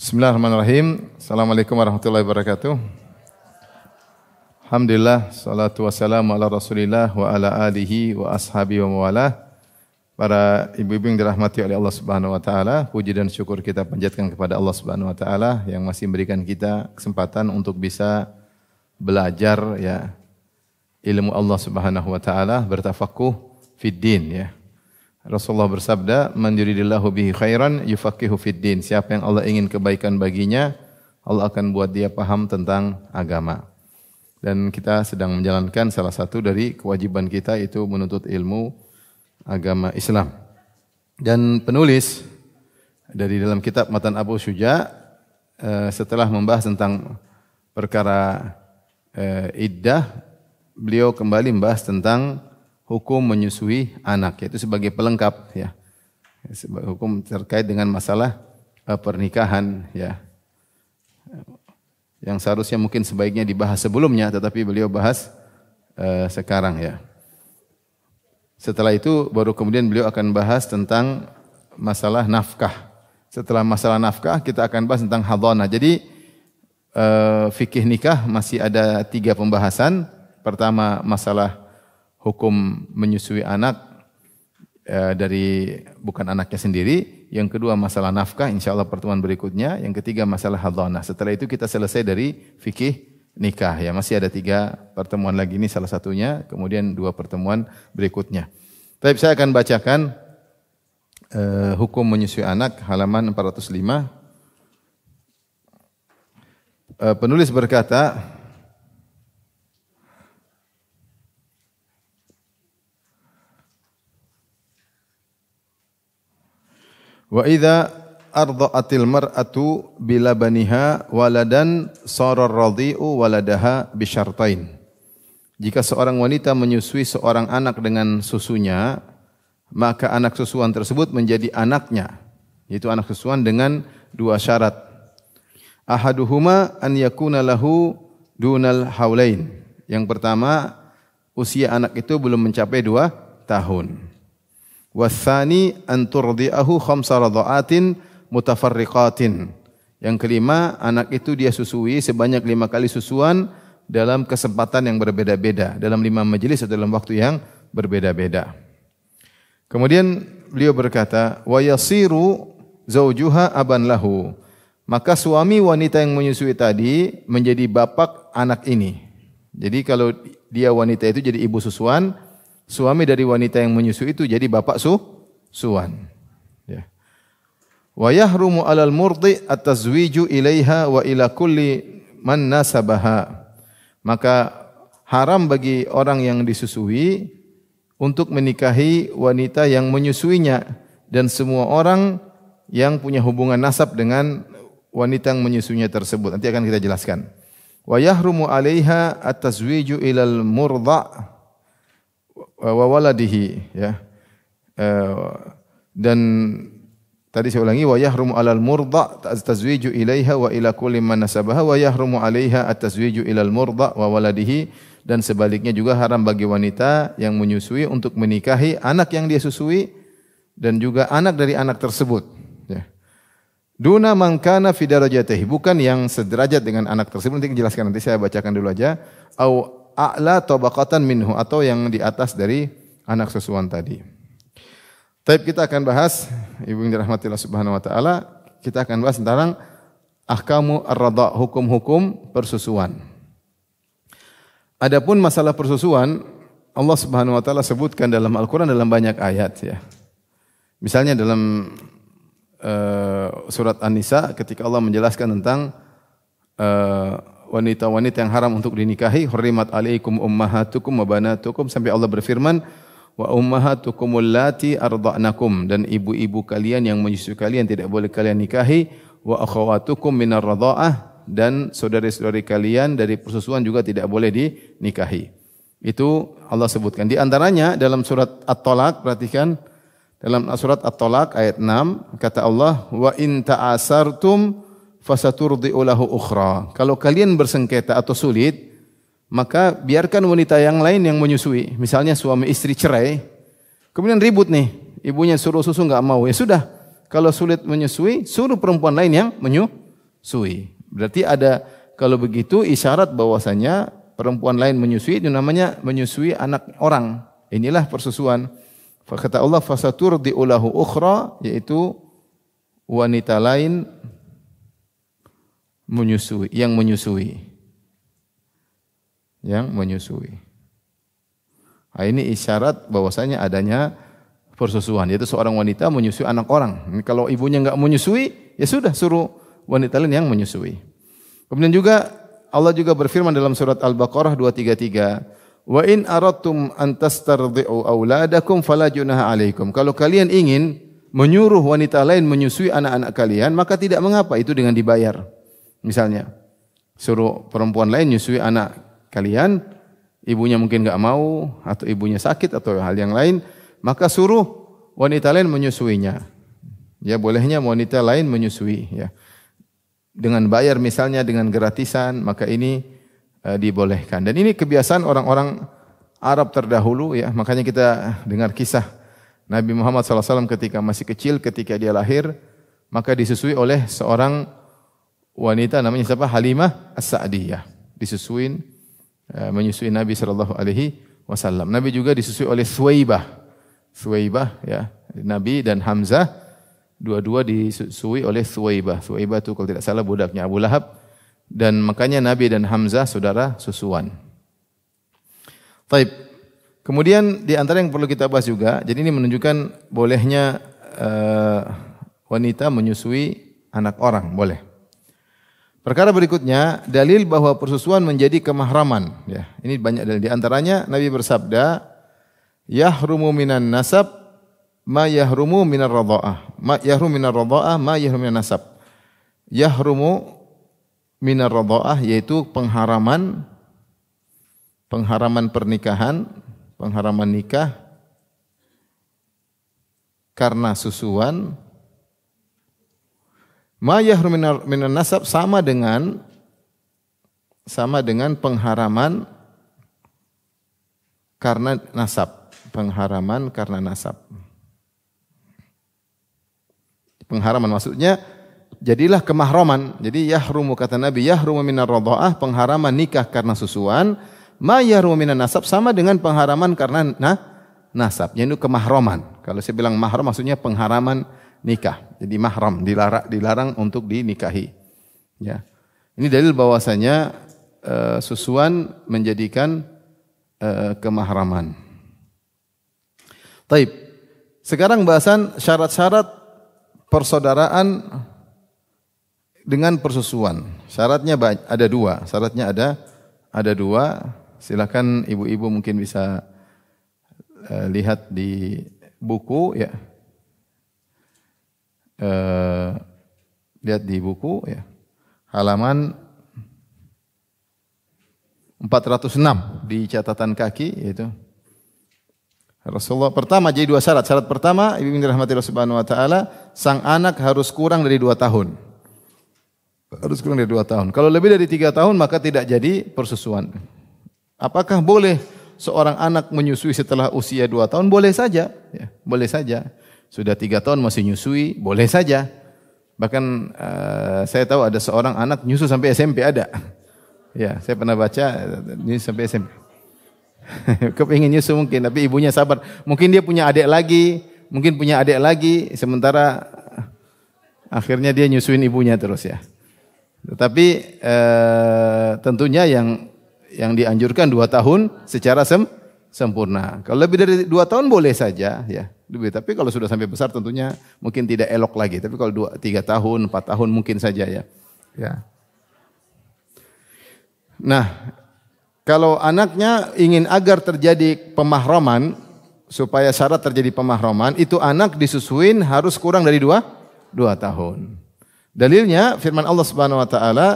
Bismillahirrahmanirrahim. Assalamualaikum warahmatullahi wabarakatuh. Alhamdulillah, salatu wassalamu ala Rasulillah wa ala alihi wa ashabihi wa mawalah. Para ibu-ibu yang dirahmati oleh Allah Subhanahu wa taala, puji dan syukur kita panjatkan kepada Allah Subhanahu wa taala yang masih memberikan kita kesempatan untuk bisa belajar ya ilmu Allah Subhanahu wa taala, bertafakuh fid din ya. Rasulullah bersabda, "Man yuridillahu bihi khairan yufaqihu fid din." Siapa yang Allah ingin kebaikan baginya, Allah akan buat dia paham tentang agama. Dan kita sedang menjalankan salah satu dari kewajiban kita, itu menuntut ilmu agama Islam. Dan penulis dari dalam kitab Matan Abu Syuja setelah membahas tentang perkara iddah, beliau kembali membahas tentang hukum menyusui anak, yaitu sebagai pelengkap ya. Hukum terkait dengan masalah pernikahan ya. Yang seharusnya mungkin sebaiknya dibahas sebelumnya, tetapi beliau bahas sekarang ya. Setelah itu baru kemudian beliau akan bahas tentang masalah nafkah. Setelah masalah nafkah kita akan bahas tentang hadhanah. Jadi fikih nikah masih ada 3 pembahasan. Pertama masalah hukum menyusui anak dari bukan anaknya sendiri. Yang kedua masalah nafkah, insyaallah pertemuan berikutnya. Yang ketiga masalah hadhanah. Setelah itu kita selesai dari fikih nikah ya. Masih ada 3 pertemuan lagi, ini salah satunya, kemudian 2 pertemuan berikutnya. Tapi saya akan bacakan hukum menyusui anak halaman 405. Penulis berkata, wa idza arda'atil mar'atu bilabaniha waladan sara ar-radhi'u waladaha bisyartain. Jika seorang wanita menyusui seorang anak dengan susunya, maka anak susuan tersebut menjadi anaknya, yaitu anak susuan dengan 2 syarat. Ahaduhuma an yakuna lahu dunal haulain. Yang pertama, usia anak itu belum mencapai 2 tahun. Watsani an turdi'ahu 5 radha'atin mutafarriqatin. Yang kelima, anak itu dia susui sebanyak 5 kali susuan dalam kesempatan yang berbeda-beda, dalam 5 majelis atau dalam waktu yang berbeda-beda. Kemudian beliau berkata, wa yasiru zaujuha aban lahu. Maka suami wanita yang menyusui tadi menjadi bapak anak ini. Jadi kalau dia wanita itu jadi ibu susuan, suami dari wanita yang menyusui itu jadi bapak susuan. Ya. Wa yahrumu 'alal murdi at-tazwiju ilaiha wa ila kulli man nasabaha. Maka haram bagi orang yang disusui untuk menikahi wanita yang menyusuinya dan semua orang yang punya hubungan nasab dengan wanita yang menyusuinya tersebut. Nanti akan kita jelaskan. Wa yahrumu 'alaiha at-tazwiju ilal murda' wa waladihi ya. Dan tadi saya ulangi, wa yahrumu 'alal murda' tazwiju ilaiha wa ila kulli man nasabaha wa yahrumu 'alaiha at-tazwiju ilal murda' wa waladihi, dan sebaliknya juga haram bagi wanita yang menyusui untuk menikahi anak yang dia susui dan juga anak dari anak tersebut ya. Duna man kana fi darajatihi, bukan yang sederajat dengan anak tersebut. Nanti dijelaskan, nanti saya bacakan dulu aja. Au a'la tabaqatan minhu, atau yang di atas dari anak susuan tadi. Tapi kita akan bahas, ibu yang dirahmati Allah Subhanahu wa taala, kita akan bahas tentang ahkamu ar-radha', hukum-hukum persusuan. Adapun masalah persusuan, Allah Subhanahu wa taala sebutkan dalam Al-Qur'an dalam banyak ayat ya. Misalnya dalam surat An-Nisa ketika Allah menjelaskan tentang wanita-wanita yang haram untuk dinikahi, hurrimat alaikum ummahatukum wa banatukum, sampai Allah berfirman, wa ummahatukumul lati arda'nakum, dan ibu-ibu kalian yang menyusui kalian tidak boleh kalian nikahi, wa akhawatukum minar radha'ah, dan saudari-saudari kalian dari persusuan juga tidak boleh dinikahi. Itu Allah sebutkan. Di antaranya dalam surat At-Talaq, perhatikan dalam surat At-Talaq ayat 6 kata Allah, wa in ta'asartum fasaturdi'u lahu ukhra. Kalau kalian bersengketa atau sulit, maka biarkan wanita yang lain yang menyusui. Misalnya suami istri cerai, kemudian ribut nih, ibunya suruh susu enggak mau. Ya sudah, kalau sulit menyusui, suruh perempuan lain yang menyusui. Berarti ada, kalau begitu isyarat bahwasanya perempuan lain menyusui itu namanya menyusui anak orang. Inilah persusuan. Kata Allah fasaturdi'u lahu ukhra, yaitu wanita lain menyusui, yang menyusui. Yang menyusui. Nah, ini isyarat bahwasanya adanya persusuan, yaitu seorang wanita menyusui anak orang. Kalau ibunya enggak menyusui, ya sudah suruh wanita lain yang menyusui. Kemudian juga Allah juga berfirman dalam surat Al-Baqarah 233, "Wa in aradtum an tastardi'u auladakum fala junaha 'alaikum." Kalau kalian ingin menyuruh wanita lain menyusui anak-anak kalian, maka tidak mengapa, itu dengan dibayar. Misalnya, suruh perempuan lain menyusui anak kalian, ibunya mungkin enggak mau atau ibunya sakit atau hal yang lain, maka suruh wanita lain menyusuinya. Ya, bolehnya wanita lain menyusui, ya. Dengan bayar misalnya, dengan gratisan, maka ini dibolehkan. Dan ini kebiasaan orang-orang Arab terdahulu, ya. Makanya kita dengar kisah Nabi Muhammad SAW ketika masih kecil, ketika dia lahir, maka disusui oleh seorang wanita namanya siapa? Halimah As-Sa'diyah. Disusuin, menyusui Nabi SAW. Nabi juga disusui oleh Suwaibah, ya. Nabi dan Hamzah dua-dua disusui oleh Suwaibah. Suwaibah itu kalau tidak salah budaknya Abu Lahab, dan makanya Nabi dan Hamzah saudara susuan. Taib. Kemudian di antara yang perlu kita bahas juga, jadi ini menunjukkan bolehnya wanita menyusui anak orang, boleh. Perkara berikutnya, dalil bahwa persusuan menjadi kemahraman, ya. Ini banyak dalil, di antaranya Nabi bersabda, "Yahrumu minan nasab ma yahrumu minar radha'ah." Ma yahrumu minar radha'ah ma yahrumu minan nasab. Yahrumu minar radha'ah yaitu pengharaman pernikahan, pengharaman nikah karena susuan. Ma yahrumu minan nasab sama dengan pengharaman karena nasab, pengharaman karena nasab. Pengharaman maksudnya jadilah kemahraman. Jadi yahrumu, kata Nabi, yahrumu minar radha'ah, pengharaman nikah karena susuan. Ma yahrumu minan nasab sama dengan pengharaman karena nasab, yaitu kemahraman. Kalau saya bilang mahram maksudnya pengharaman nikah. Jadi mahram, dilarang untuk dinikahi. Ya. Ini dalil bahwasanya susuan menjadikan kemahraman. Taib. Sekarang bahasan syarat-syarat persaudaraan dengan persusuan. Syaratnya ada dua. Syaratnya ada dua. Silakan ibu-ibu mungkin bisa lihat di buku, ya. Lihat di buku, ya. Halaman 406 di catatan kaki, yaitu Rasulullah pertama, jadi dua syarat. Syarat pertama, ibu yang dirahmati Allah Subhanahu wa taala, sang anak harus kurang dari 2 tahun. Harus kurang dari 2 tahun. Kalau lebih dari 3 tahun maka tidak jadi persusuan. Apakah boleh seorang anak menyusui setelah usia 2 tahun? Boleh saja, ya, boleh saja. Sudah 3 tahun masih nyusui, boleh saja. Bahkan saya tahu ada seorang anak nyusu sampai SMP ada. Ya, saya pernah baca nyusu sampai SMP. Kepingin nyusu mungkin, tapi ibunya sabar. Mungkin dia punya adik lagi, sementara akhirnya dia nyusuin ibunya terus, ya. Tetapi tentunya yang dianjurkan 2 tahun secara sempurna. Kalau lebih dari 2 tahun boleh saja, ya. Tapi kalau sudah sampai besar tentunya mungkin tidak elok lagi. Tapi kalau 3 tahun, 4 tahun mungkin saja, ya. Ya. Nah, kalau anaknya ingin agar terjadi pemahraman, supaya syarat terjadi pemahraman, itu anak disusuin harus kurang dari 2 tahun. Dalilnya firman Allah Subhanahu wa taala,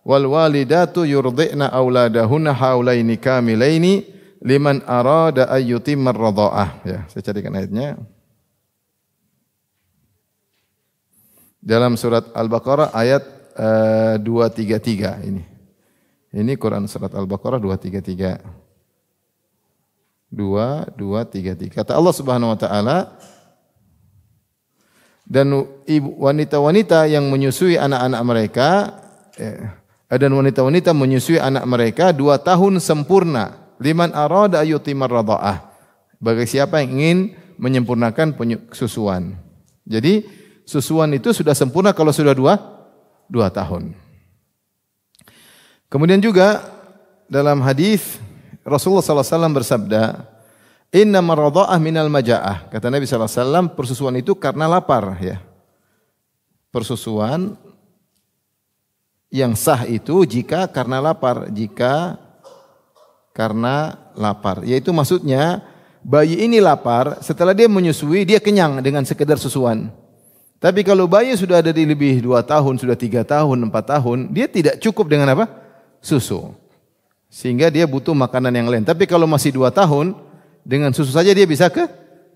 "Wal walidatu yurdi'na auladahunna haulaini kamilaini liman arada ayyutimar radha'ah." Ya, saya carikan ayatnya. Dalam surat Al-Baqarah ayat 233 ini. Ini Quran surat Al-Baqarah 233. 233. Kata Allah Subhanahu wa taala, Dan wanita-wanita yang menyusui anak-anak mereka dan wanita-wanita menyusui anak mereka 2 tahun sempurna. Liman arada ayyutimar radha'ah. Bagi siapa yang ingin menyempurnakan susuan. Jadi susuan itu sudah sempurna kalau sudah 2 tahun. Kemudian juga dalam hadis Rasulullah SAW bersabda, "Innamar radha'ah minal maja'ah." Kata Nabi SAW, persusuan itu karena lapar, ya. Persusuan yang sah itu jika karena lapar, yaitu maksudnya bayi ini lapar, setelah dia menyusui dia kenyang dengan sekedar susuan. Tapi kalau bayi sudah ada di lebih 2 tahun, sudah 3 tahun, 4 tahun, dia tidak cukup dengan apa? Susu. Sehingga dia butuh makanan yang lain. Tapi kalau masih 2 tahun, dengan susu saja dia bisa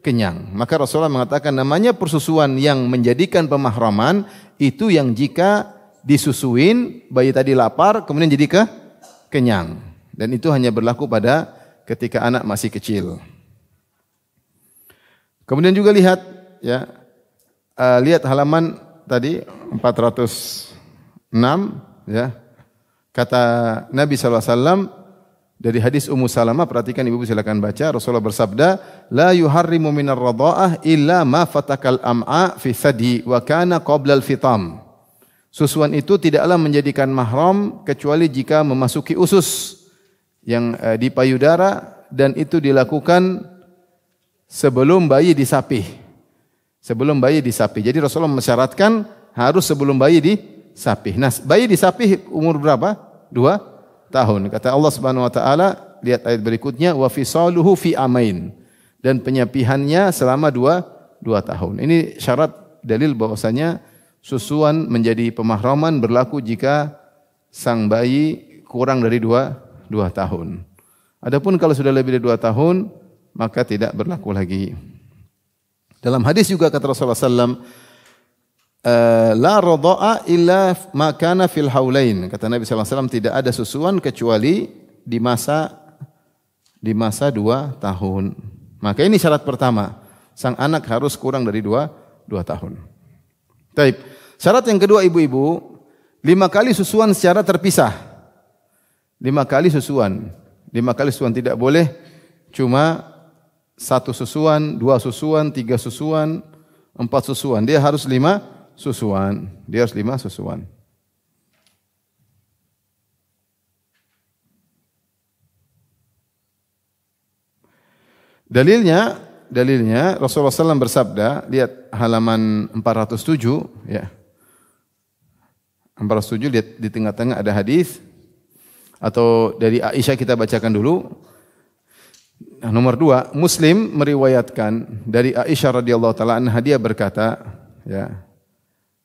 kenyang. Maka Rasulullah mengatakan namanya persusuan yang menjadikan pemahraman itu yang jika disusuin, bayi tadi lapar, kemudian jadi kenyang. Dan itu hanya berlaku pada ketika anak masih kecil. Kemudian juga lihat, ya, lihat halaman tadi 406, ya. Kata Nabi SAW dari hadis Ummu Salamah, perhatikan ibu silakan baca. Rasulullah bersabda, "La yuharrimu minar radha'ah illa ma fatakal am'a fi thadi wa kana qabla al-fitam." Susuan itu tidaklah menjadikan mahram kecuali jika memasuki usus yang di payudara dan itu dilakukan sebelum bayi disapih. Sebelum bayi disapih. Jadi Rasulullah mensyaratkan harus sebelum bayi disapih. Nah, bayi disapih umur berapa? 2 tahun. Kata Allah Subhanahu wa taala, lihat ayat berikutnya, wa fisaluhu fi amain. Dan penyapihannya selama 2 tahun. Ini syarat dalil bahwasanya susuan menjadi pemahraman berlaku jika sang bayi kurang dari 2 tahun. Adapun kalau sudah lebih dari 2 tahun, maka tidak berlaku lagi. Dalam hadis juga kata Rasulullah SAW, la radha'a illa ma kana fil haulain. Kata Nabi SAW, tidak ada susuan kecuali di masa 2 tahun. Maka ini syarat pertama, sang anak harus kurang dari 2 tahun. Baik. Syarat yang kedua ibu-ibu, 5 kali susuan secara terpisah. 5 kali susuan. 5 kali susuan, tidak boleh cuma 1 susuan, 2 susuan, 3 susuan, 4 susuan. Dia harus 5 susuan. Dia harus 5 susuan. Dalilnya Rasulullah SAW bersabda, lihat halaman 407, ya. 407, lihat di tengah-tengah ada hadis, atau dari Aisyah kita bacakan dulu. Nah, nomor 2, Muslim meriwayatkan dari Aisyah radhiyallahu taala anha, dia berkata, ya,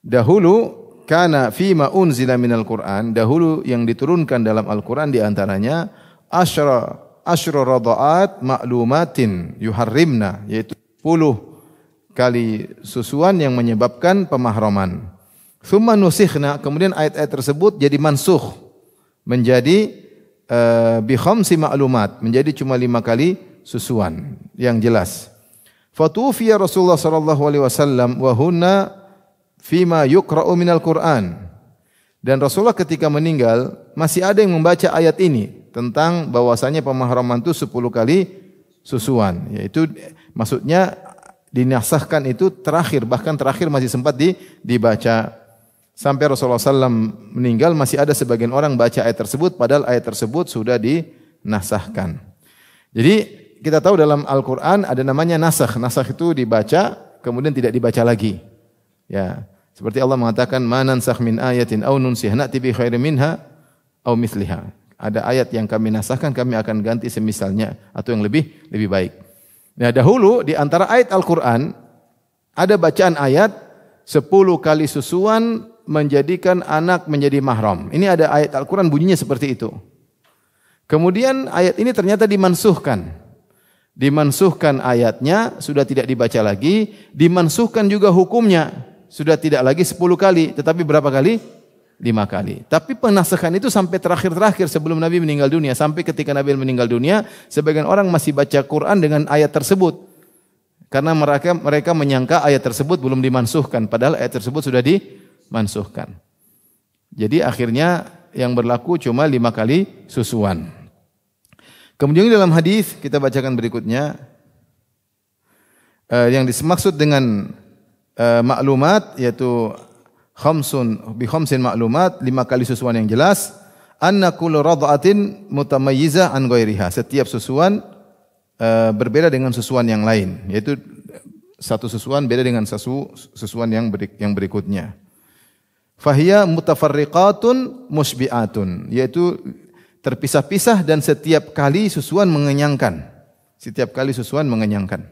dahulu kana fima unzila minal Qur'an, dahulu yang diturunkan dalam Al-Qur'an di antaranya asyra radha'at ma'lumatin yuharrimna, yaitu 10 kali susuan yang menyebabkan pemahraman. Tsumma nusikhna, kemudian ayat-ayat tersebut jadi mansukh, menjadi bi khamsi ma'lumat, menjadi cuma 5 kali susuan yang jelas. Fatufiya Rasulullah sallallahu alaihi wasallam wa hunna fima yuqra'u minal Qur'an. Dan Rasulullah ketika meninggal masih ada yang membaca ayat ini tentang bahwasanya pemahraman itu 10 kali susuan, yaitu maksudnya dinasahkan itu terakhir, bahkan terakhir masih sempat dibaca. Sampai Rasulullah SAW meninggal masih ada sebagian orang baca ayat tersebut, padahal ayat tersebut sudah dinasahkan. Jadi kita tahu dalam Al-Quran ada namanya nasakh. Nasakh itu dibaca kemudian tidak dibaca lagi. Ya, seperti Allah mengatakan, "Ma nansakh min ayatin aw nunsih na'ti bi khairin minha aw mithliha." Ada ayat yang kami nasahkan, kami akan ganti semisalnya atau yang lebih baik. Nah, dahulu di antara ayat Al-Quran ada bacaan ayat 10 kali susuan menjadikan anak menjadi mahram. Ini ada ayat Al-Quran bunyinya seperti itu. Kemudian ayat ini ternyata dimansuhkan. Dimansuhkan ayatnya, sudah tidak dibaca lagi. Dimansuhkan juga hukumnya. Sudah tidak lagi 10 kali, tetapi berapa kali? 5 kali. Tapi penasakhan itu sampai terakhir-terakhir sebelum Nabi meninggal dunia. Sampai ketika Nabi meninggal dunia, sebagian orang masih baca Quran dengan ayat tersebut. Karena mereka menyangka ayat tersebut belum dimansuhkan, padahal ayat tersebut sudah dimansuhkan. Jadi akhirnya yang berlaku cuma 5 kali susuan. Kemudian dalam hadis kita bacakan berikutnya, yang dimaksud dengan maklumat yaitu khamsin maklumat, 5 kali susuan yang jelas. Anna kullu radha'atin mutamayyizah an ghairiha. Setiap susuan berbeda dengan susuan yang lain, yaitu satu susuan beda dengan susuan yang berikutnya. Fahiya mutafarriqatun musbi'atun, yaitu terpisah-pisah dan setiap kali susuan mengenyangkan. Setiap kali susuan mengenyangkan.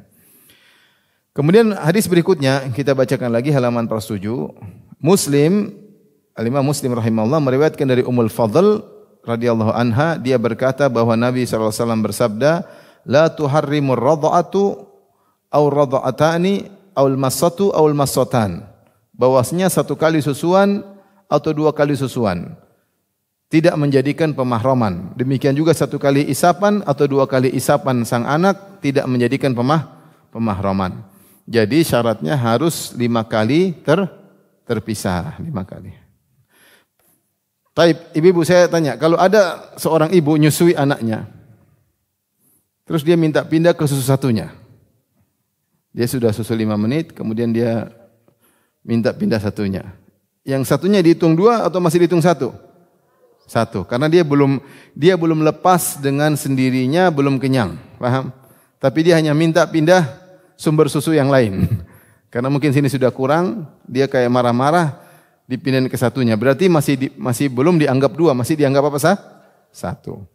Kemudian hadis berikutnya kita bacakan lagi halaman 7. Al-Imam Muslim rahimahullah meriwayatkan dari Ummul Fadl radhiyallahu anha, dia berkata bahwa Nabi sallallahu alaihi wasallam bersabda, la tuharrimur radha'atu aw radha'atani aw al-massatu aw al-massatan. Bahwasanya 1 kali susuan atau 2 kali susuan tidak menjadikan pemahraman. Demikian juga 1 kali isapan atau 2 kali isapan sang anak tidak menjadikan pemahraman. Jadi syaratnya harus 5 kali terpisah, 5 kali. Taib, ibu-ibu saya tanya, kalau ada seorang ibu nyusui anaknya, terus dia minta pindah ke susu satunya. Dia sudah susu 5 menit, kemudian dia minta pindah satunya. Yang satunya dihitung 2 atau masih dihitung 1? 1. Karena dia belum lepas dengan sendirinya, belum kenyang. Paham? Tapi dia hanya minta pindah sumber susu yang lain. Karena mungkin sini sudah kurang, dia kayak marah-marah, dipindahin ke satunya. Berarti masih belum dianggap 2, masih dianggap apa sah? 1.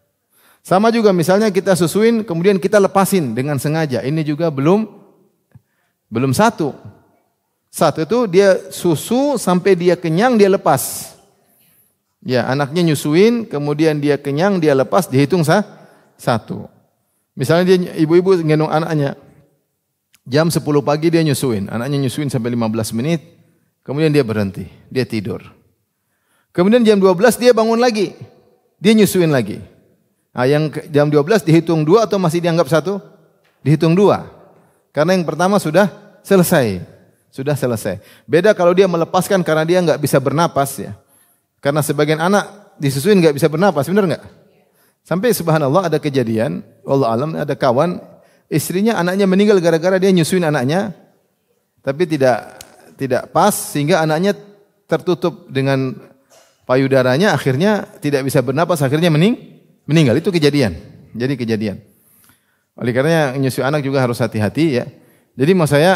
Sama juga misalnya kita susuin, kemudian kita lepasin dengan sengaja. Ini juga belum 1. 1 itu dia susu sampai dia kenyang, dia lepas. Ya, anaknya nyusuin, kemudian dia kenyang, dia lepas, dihitung 1. Misalnya dia ibu-ibu gendong anaknya, jam 10 pagi dia nyusuin, anaknya nyusuin sampai 15 menit, kemudian dia berhenti, dia tidur. Kemudian jam 12 dia bangun lagi, dia nyusuin lagi. Nah, yang jam 12 dihitung 2 atau masih dianggap 1? Dihitung 2. Karena yang pertama sudah selesai. Beda kalau dia melepaskan karena dia enggak bisa bernapas ya. Karena sebagian anak disusuin enggak bisa bernapas, benar enggak? Sampai subhanallah ada kejadian, wallahu alam, ada kawan istrinya anaknya meninggal gara-gara dia nyusuin anaknya, tapi tidak pas sehingga anaknya tertutup dengan payudaranya, akhirnya tidak bisa bernapas, akhirnya meninggal. Itu kejadian. Jadi kejadian. Oleh karenanya nyusui anak juga harus hati-hati ya. Jadi maksud saya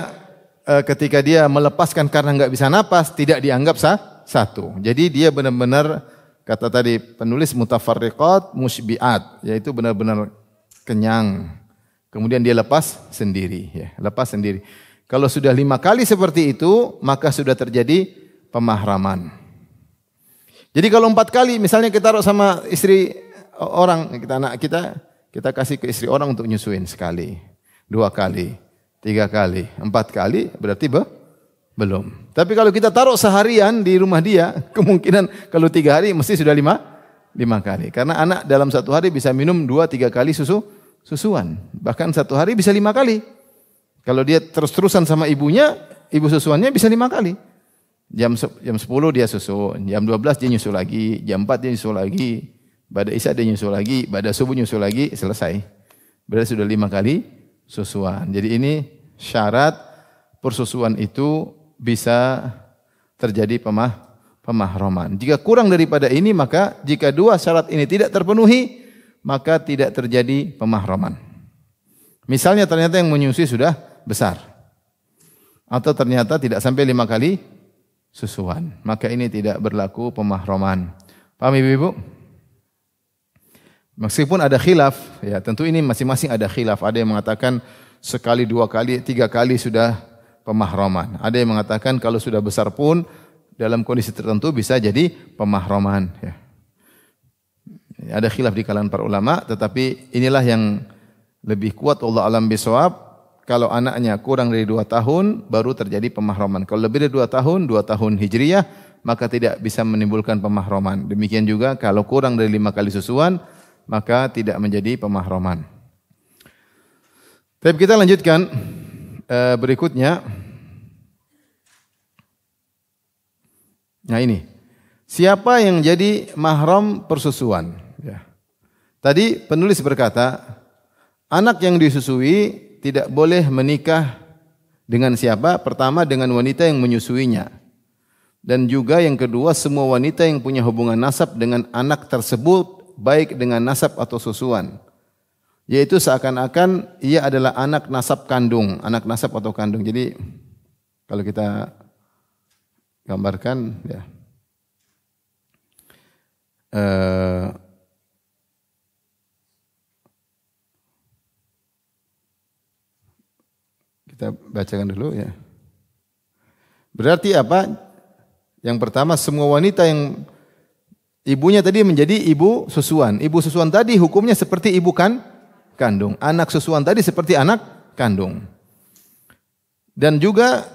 ketika dia melepaskan karena enggak bisa napas tidak dianggap 1. Jadi dia benar-benar kata tadi penulis mutafarriqat musbi'at, yaitu benar-benar kenyang. Kemudian dia lepas sendiri ya, lepas sendiri. Kalau sudah 5 kali seperti itu, maka sudah terjadi pemahraman. Jadi kalau 4 kali, misalnya kita taruh sama istri orang, anak kita kasih ke istri orang untuk nyusuin sekali, 2 kali, 3 kali, 4 kali, berarti belum. Tapi kalau kita taruh seharian di rumah dia, kemungkinan kalau 3 hari mesti sudah 5 kali. Karena anak dalam 1 hari bisa minum 2-3 kali susuan. Bahkan 1 hari bisa 5 kali. Kalau dia terus-terusan sama ibunya, ibu susuannya bisa 5 kali. Jam 10 dia susu, jam 12 dia nyusu lagi, jam 4 dia nyusu lagi, pada isya dia nyusu lagi, pada subuh nyusu lagi, selesai. Berarti sudah 5 kali susuan. Jadi ini syarat persusuan itu bisa terjadi pemahraman. Jika kurang daripada ini, maka jika 2 syarat ini tidak terpenuhi, maka tidak terjadi pemahraman. Misalnya ternyata yang menyusui sudah besar, atau ternyata tidak sampai 5 kali susuan, maka ini tidak berlaku pemahraman. Paham ibu-ibu? Meskipun ada khilaf, ya tentu ini masing-masing ada khilaf. Ada yang mengatakan sekali, 2 kali, 3 kali sudah pemahraman. Ada yang mengatakan kalau sudah besar pun dalam kondisi tertentu bisa jadi pemahraman. Ya. Ada khilaf di kalangan para ulama, tetapi inilah yang lebih kuat Allah alam bisawab. Kalau anaknya kurang dari 2 tahun baru terjadi pemahraman. Kalau lebih dari 2 tahun hijriyah, maka tidak bisa menimbulkan pemahraman. Demikian juga kalau kurang dari 5 kali susuan, maka tidak menjadi pemahraman. Tapi kita lanjutkan. Berikutnya, nah ini, siapa yang jadi mahram persusuan? Ya. Tadi penulis berkata, anak yang disusui tidak boleh menikah dengan siapa? Pertama dengan wanita yang menyusuinya. Dan juga yang kedua, semua wanita yang punya hubungan nasab dengan anak tersebut, baik dengan nasab atau susuan. Yaitu seakan-akan ia adalah anak nasab kandung, anak nasab atau kandung. Jadi kalau kita gambarkan, ya, kita bacakan dulu ya. Berarti apa? Yang pertama, semua wanita yang ibunya tadi menjadi ibu susuan. Ibu susuan tadi hukumnya seperti ibu kandung. Anak susuan tadi seperti anak kandung. Dan juga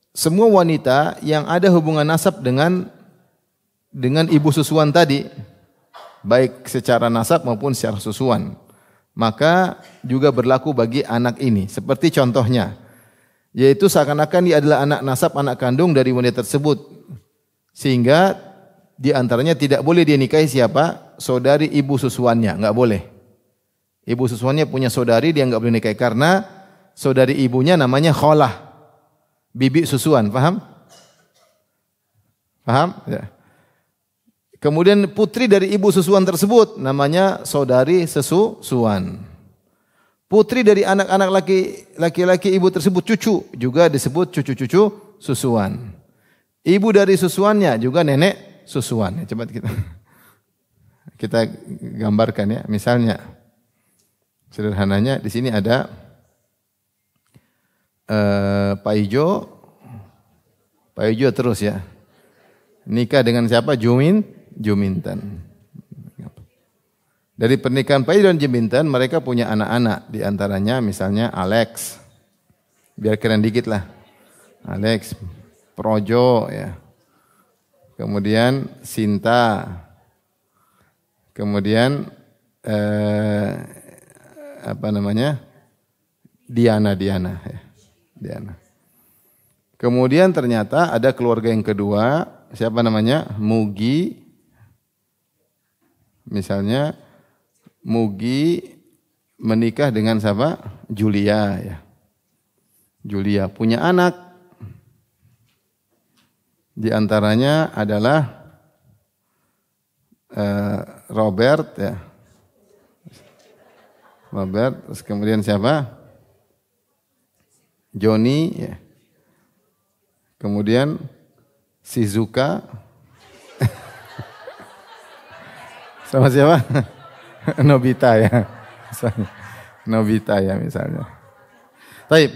semua wanita yang ada hubungan nasab dengan ibu susuan tadi, baik secara nasab maupun secara susuan, maka juga berlaku bagi anak ini. Seperti contohnya, yaitu seakan-akan dia adalah anak nasab, anak kandung dari wanita tersebut. Sehingga di antaranya tidak boleh dia nikahi siapa? Saudari ibu susuannya, enggak boleh. Ibu susuannya punya saudari, dia enggak boleh nikahi karena saudari ibunya namanya kholah, bibi susuan, paham? Paham? Ya. Kemudian putri dari ibu susuan tersebut namanya saudari sesusuan. Putri dari anak-anak laki-laki ibu tersebut cucu juga disebut cucu-cucu susuan. Ibu dari susuannya juga nenek susuan. Coba kita gambarkan ya. Misalnya sederhananya di sini ada Pak Ijo terus ya. Nikah dengan siapa? Jumintan. Dari pernikahan Pak Ijo dan Jumintan mereka punya anak-anak, di antaranya misalnya Alex. Biar keren dikit lah. Alex, Projo ya. Kemudian Sinta. Kemudian Diana ya. Diana. Kemudian ternyata ada keluarga yang kedua, siapa namanya? Mugi. Misalnya Mugi menikah dengan siapa? Julia ya. Julia punya anak. Di antaranya adalah Robert ya. Robert, terus kemudian siapa? Johnny ya. Kemudian Shizuka. Sama siapa? Nobita ya. Nobita ya misalnya. Baik.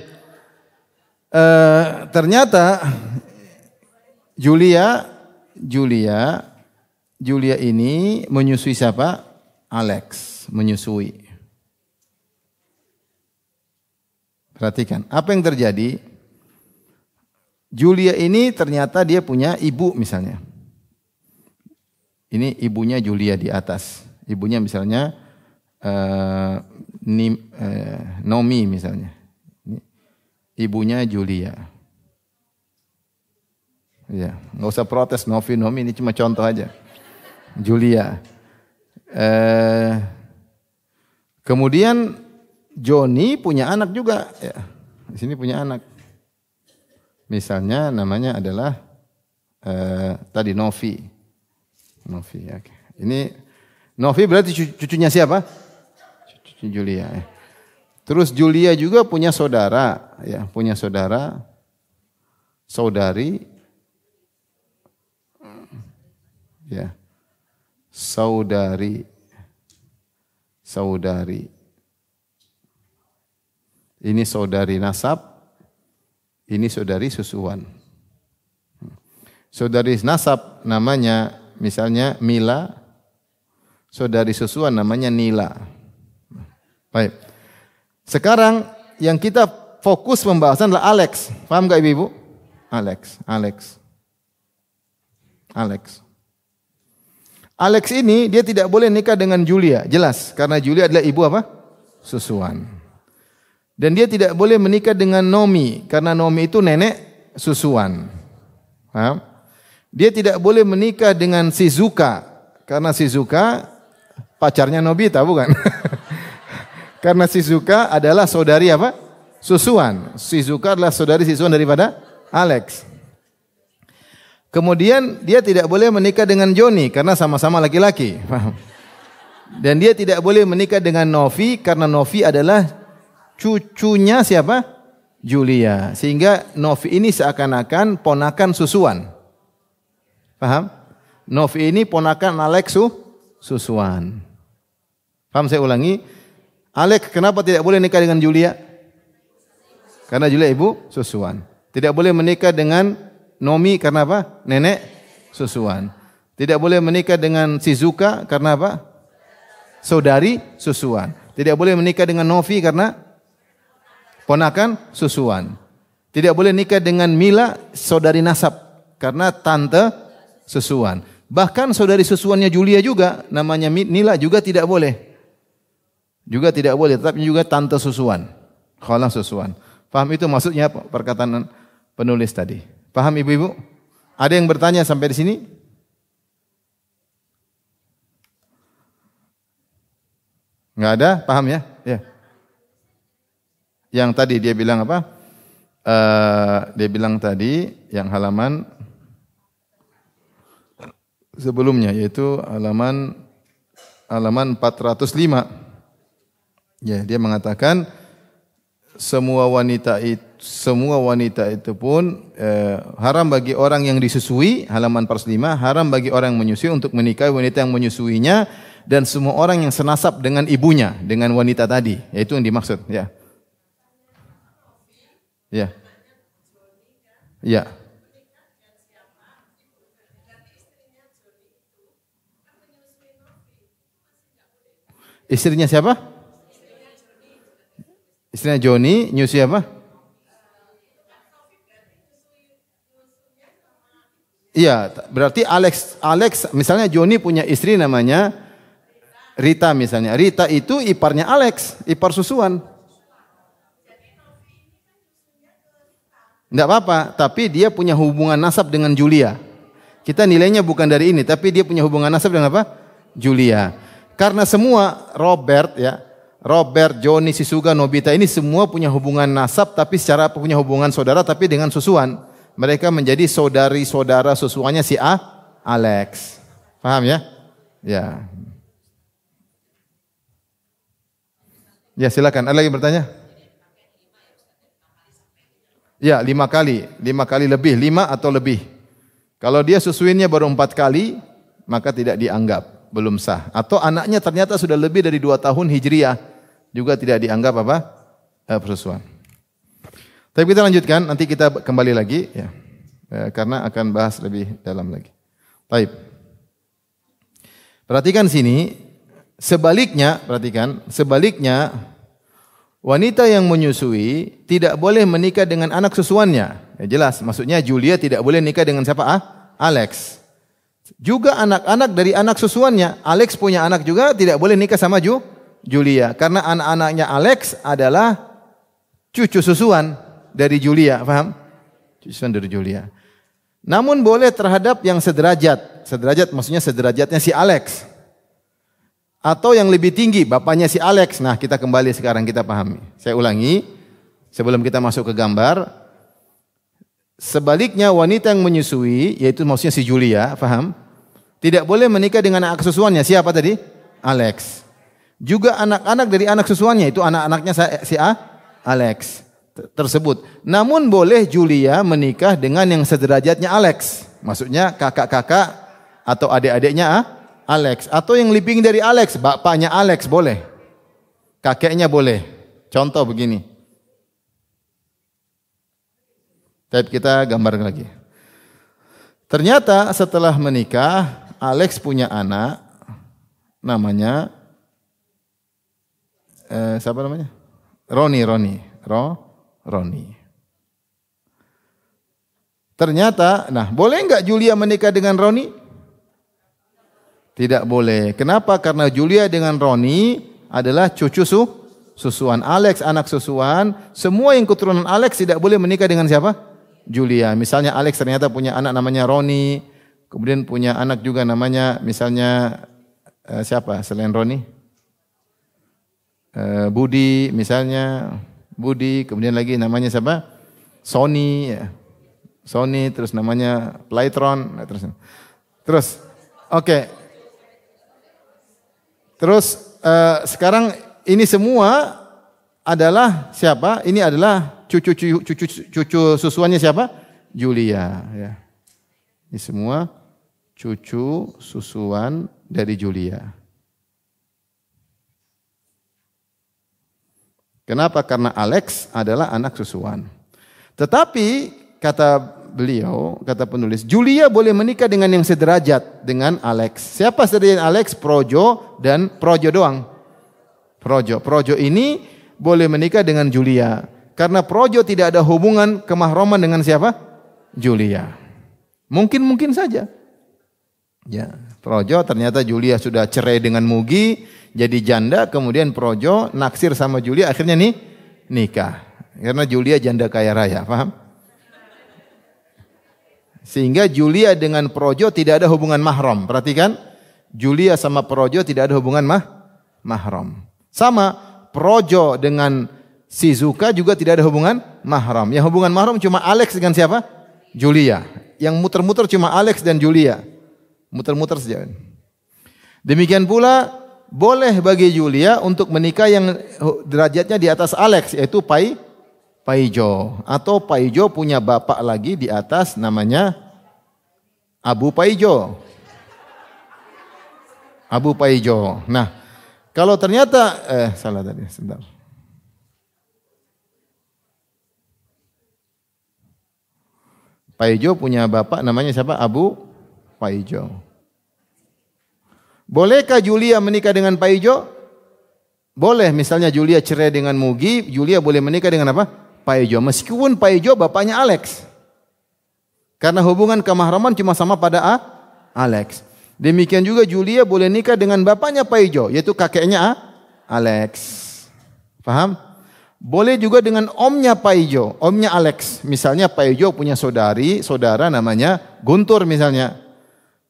Ternyata Julia ini menyusui siapa? Alex, menyusui. Perhatikan, apa yang terjadi? Julia ini ternyata dia punya ibu misalnya. Ini ibunya Julia di atas. Ibunya misalnya Nomi misalnya. Ini ibunya Julia. Ya, nggak usah protes Nomi, ini cuma contoh aja. Julia. Kemudian Johnny punya anak juga. Ya, di sini punya anak. Misalnya namanya adalah tadi Novi. Novi. Okay. Ini Novi berarti cucunya siapa? Cucu Julia. Ya. Terus Julia juga punya saudara, ya, punya saudari, ya, saudari. Ini saudari nasab, ini saudari susuan. Saudari nasab namanya misalnya Mila, saudari susuan namanya Nila. Baik. Sekarang yang kita fokus pembahasan adalah Alex. Paham enggak Ibu? Alex ini dia tidak boleh nikah dengan Julia, jelas karena Julia adalah ibu apa? Susuan. Dan dia tidak boleh menikah dengan Nomi karena Nomi itu nenek susuan. Paham? Dia tidak boleh menikah dengan Shizuka karena Shizuka pacarnya Nobita, bukan? Karena Shizuka adalah saudari apa? Susuan. Shizuka adalah saudari susuan daripada Alex. Kemudian dia tidak boleh menikah dengan Joni karena sama-sama laki-laki. Paham? Dan dia tidak boleh menikah dengan Novi karena Novi adalah cucunya siapa? Julia. Sehingga Novi ini seakan-akan ponakan susuan. Paham? Novi ini ponakan Alex susuan. Paham, saya ulangi. Alex kenapa tidak boleh nikah dengan Julia? Karena Julia ibu susuan. Tidak boleh menikah dengan Nomi karena apa? Nenek susuan. Tidak boleh menikah dengan Shizuka karena apa? Saudari susuan. Tidak boleh menikah dengan Novi karena ponakan susuan. Tidak boleh nikah dengan Mila, saudari nasab, karena tante susuan. Bahkan saudari susuannya Julia juga, namanya Nila juga tidak boleh. Juga tidak boleh, tetapi juga tante susuan. Khala susuan. Paham itu maksudnya perkataan penulis tadi? Paham ibu-ibu? Ada yang bertanya sampai di sini? Enggak ada? Paham ya? Ya. Yang tadi dia bilang apa? Dia bilang tadi yang halaman sebelumnya, yaitu halaman 405. Ya, dia mengatakan semua wanita itu pun haram bagi orang yang disusui, halaman 405, haram bagi orang yang menyusui untuk menikahi wanita yang menyusuinya, dan semua orang yang senasab dengan ibunya, dengan wanita tadi, yaitu yang dimaksud, ya. Ya. Ya. Istrinya siapa? Istrinya Joni, nyusui apa? Iya, berarti Alex misalnya Joni punya istri namanya Rita misalnya. Rita itu iparnya Alex, ipar susuan. Enggak apa-apa, tapi dia punya hubungan nasab dengan Julia. Kita nilainya bukan dari ini, tapi dia punya hubungan nasab dengan apa? Julia. Karena semua Robert, Joni, Shizuka, Nobita ini semua punya hubungan nasab, tapi secara punya hubungan saudara, tapi dengan susuan. Mereka menjadi saudari-saudara susuannya si Alex. Paham ya? Ya. Ya silakan. Ada lagi bertanya? Ya 5 kali. 5 kali lebih. 5 atau lebih. Kalau dia susuinnya baru 4 kali, maka tidak dianggap. Belum sah. Atau anaknya ternyata sudah lebih dari 2 tahun hijriah, juga tidak dianggap apa? Persusuan. Tapi kita lanjutkan, nanti kita kembali lagi ya. Karena akan bahas lebih dalam lagi. Baik. Perhatikan sini, sebaliknya wanita yang menyusui tidak boleh menikah dengan anak susuannya. Ya jelas, maksudnya Julia tidak boleh nikah dengan siapa? Alex. Juga anak-anak dari anak susuannya. Alex punya anak juga tidak boleh nikah sama Julia. Karena anak-anaknya Alex adalah cucu susuan dari Julia. Paham? Cucu susuan dari Julia. Namun boleh terhadap yang sederajat. Sederajat maksudnya sederajatnya si Alex. Atau yang lebih tinggi, bapaknya si Alex. Nah kita kembali sekarang, kita pahami. Saya ulangi, sebelum kita masuk ke gambar. Sebaliknya wanita yang menyusui, yaitu maksudnya si Julia, paham? Tidak boleh menikah dengan anak susuannya. Siapa tadi? Alex. Juga anak-anak dari anak susuannya, itu anak-anaknya si Alex tersebut. Namun boleh Julia menikah dengan yang sederajatnya Alex. Maksudnya kakak-kakak atau adik-adiknya Alex. Atau yang lebih dari Alex, bapaknya Alex boleh. Kakeknya boleh. Contoh begini. Tapi kita gambar lagi. Ternyata setelah menikah, Alex punya anak, namanya, siapa namanya? Roni. Ternyata, nah boleh enggak Julia menikah dengan Roni? Tidak boleh. Kenapa? Karena Julia dengan Roni adalah cucu susuan Alex, anak susuan, semua yang keturunan Alex tidak boleh menikah dengan siapa? Julia. Misalnya Alex ternyata punya anak namanya Roni, kemudian punya anak juga namanya misalnya siapa selain Roni? Budi misalnya, Budi, kemudian lagi namanya siapa? Sony, ya. Sony, terus namanya Playtron, terus, oke. Terus sekarang ini semua adalah siapa? Ini adalah cucu susuannya siapa? Julia. Ya. Ini semua cucu susuan dari Julia. Kenapa? Karena Alex adalah anak susuan. Tetapi kata beliau, kata penulis, Julia boleh menikah dengan yang sederajat dengan Alex. Siapa sederajat Alex? Projo dan Projo doang. Projo ini boleh menikah dengan Julia. Karena Projo tidak ada hubungan kemahroman dengan siapa? Julia. Mungkin saja. Ya, Projo ternyata Julia sudah cerai dengan Mugi, jadi janda, kemudian Projo naksir sama Julia, akhirnya nikah. Karena Julia janda kaya raya, paham? Sehingga Julia dengan Projo tidak ada hubungan mahram. Perhatikan, Julia sama Projo tidak ada hubungan mahram. Sama, Projo dengan Shizuka juga tidak ada hubungan mahram. Yang hubungan mahram cuma Alex dengan siapa? Julia. Yang muter-muter cuma Alex dan Julia. Muter-muter saja. Demikian pula boleh bagi Julia untuk menikah yang derajatnya di atas Alex, yaitu Paijo. Atau Paijo punya bapak lagi di atas, namanya Abu Paijo. Abu Paijo. Nah, kalau ternyata salah tadi, sebentar. Paijo punya bapak namanya siapa? Abu Paijo. Bolehkah Julia menikah dengan Paijo? Boleh, misalnya Julia cerai dengan Mugi, Julia boleh menikah dengan apa? Paijo. Meskipun Paijo bapaknya Alex. Karena hubungan kemahraman cuma sama pada Alex. Demikian juga Julia boleh nikah dengan bapaknya Paijo, yaitu kakeknya Alex. Paham? Boleh juga dengan omnya Paijo, omnya Alex. Misalnya Paijo punya saudara namanya Guntur misalnya.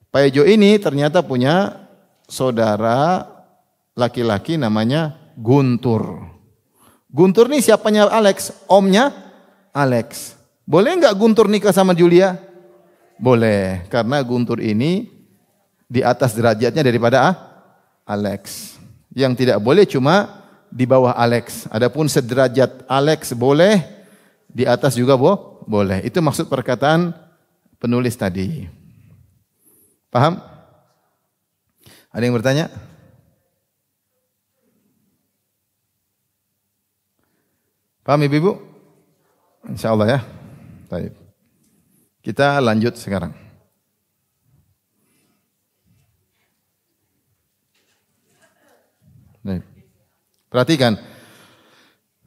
Paijo ini ternyata punya saudara laki-laki namanya Guntur. Guntur ini siapanya Alex? Omnya Alex. Boleh enggak Guntur nikah sama Julia? Boleh, karena Guntur ini di atas derajatnya daripada Alex. Yang tidak boleh cuma di bawah Alex. Adapun sederajat Alex boleh, di atas juga boleh. Itu maksud perkataan penulis tadi. Paham? Ada yang bertanya? Paham ibu-ibu? InsyaAllah ya. Baik. Kita lanjut sekarang. Baik. Perhatikan.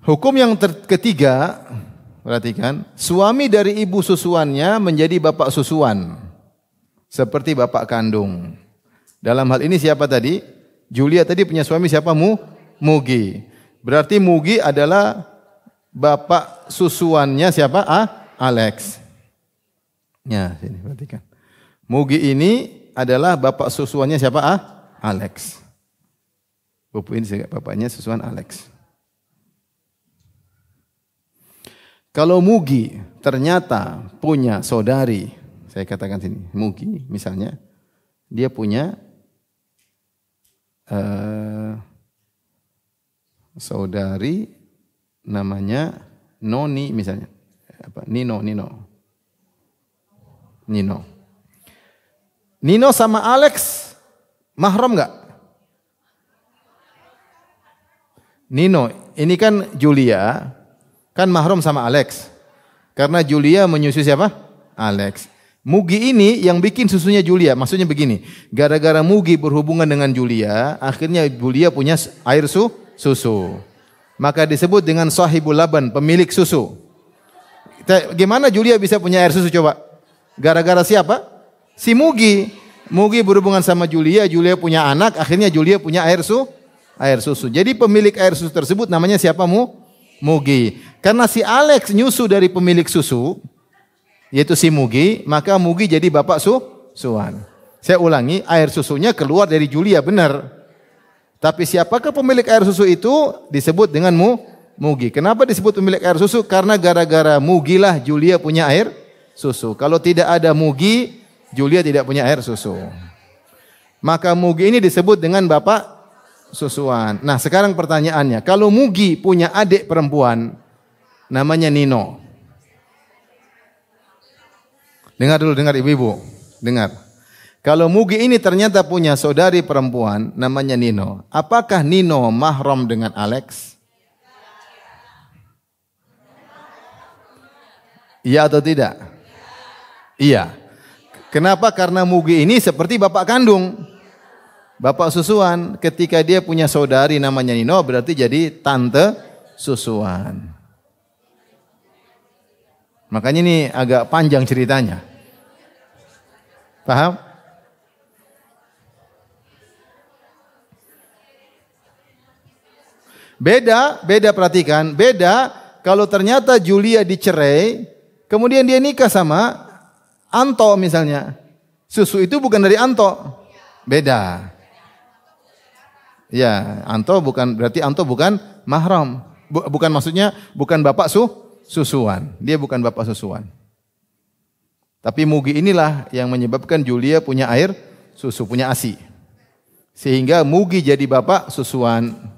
Hukum yang ketiga, perhatikan, suami dari ibu susuannya menjadi bapak susuan. Seperti bapak kandung. Dalam hal ini siapa tadi? Julia tadi punya suami siapa? Mugi. Berarti Mugi adalah bapak susuannya siapa? Alex. Ya, sini perhatikan. Mugi ini adalah bapak susuannya siapa? Alex. Bupu ini bapaknya susuan Alex. Kalau Mugi ternyata punya saudari, saya katakan sini, Mugi misalnya, dia punya saudari namanya Noni misalnya, Nino. Nino sama Alex mahram enggak? Nino, ini kan Julia, kan mahram sama Alex. Karena Julia menyusui siapa? Alex. Mugi ini yang bikin susunya Julia. Maksudnya begini, gara-gara Mugi berhubungan dengan Julia, akhirnya Julia punya air susu. Maka disebut dengan sahibul laban, pemilik susu. Gimana Julia bisa punya air susu coba? Gara-gara siapa? Si Mugi. Mugi berhubungan sama Julia, Julia punya anak, akhirnya Julia punya air air susu. Jadi pemilik air susu tersebut namanya siapa? Mugi. Karena si Alex nyusu dari pemilik susu, yaitu si Mugi, maka Mugi jadi bapak susuan. Saya ulangi, air susunya keluar dari Julia, benar. Tapi siapakah pemilik air susu itu? Disebut dengan Mugi. Kenapa disebut pemilik air susu? Karena gara-gara Mugi lah Julia punya air susu. Kalau tidak ada Mugi, Julia tidak punya air susu. Maka Mugi ini disebut dengan bapak susuan. Nah, sekarang pertanyaannya, kalau Mugi punya adik perempuan namanya Nino. Dengar dulu, dengar ibu-ibu. Dengar. Kalau Mugi ini ternyata punya saudari perempuan namanya Nino. Apakah Nino mahram dengan Alex? Iya atau tidak? Iya. Kenapa? Karena Mugi ini seperti bapak kandung. Bapak susuan. Ketika dia punya saudari namanya Nino, berarti jadi tante susuan. Makanya ini agak panjang ceritanya. Paham? Beda perhatikan, beda kalau ternyata Julia dicerai, kemudian dia nikah sama Anto misalnya. Susu itu bukan dari Anto. Beda. Ya, Anto bukan, berarti Anto bukan mahram. Bukan maksudnya bukan bapak susuan. Dia bukan bapak susuan. Tapi Mugi inilah yang menyebabkan Julia punya air susu, punya ASI. Sehingga Mugi jadi bapak susuan.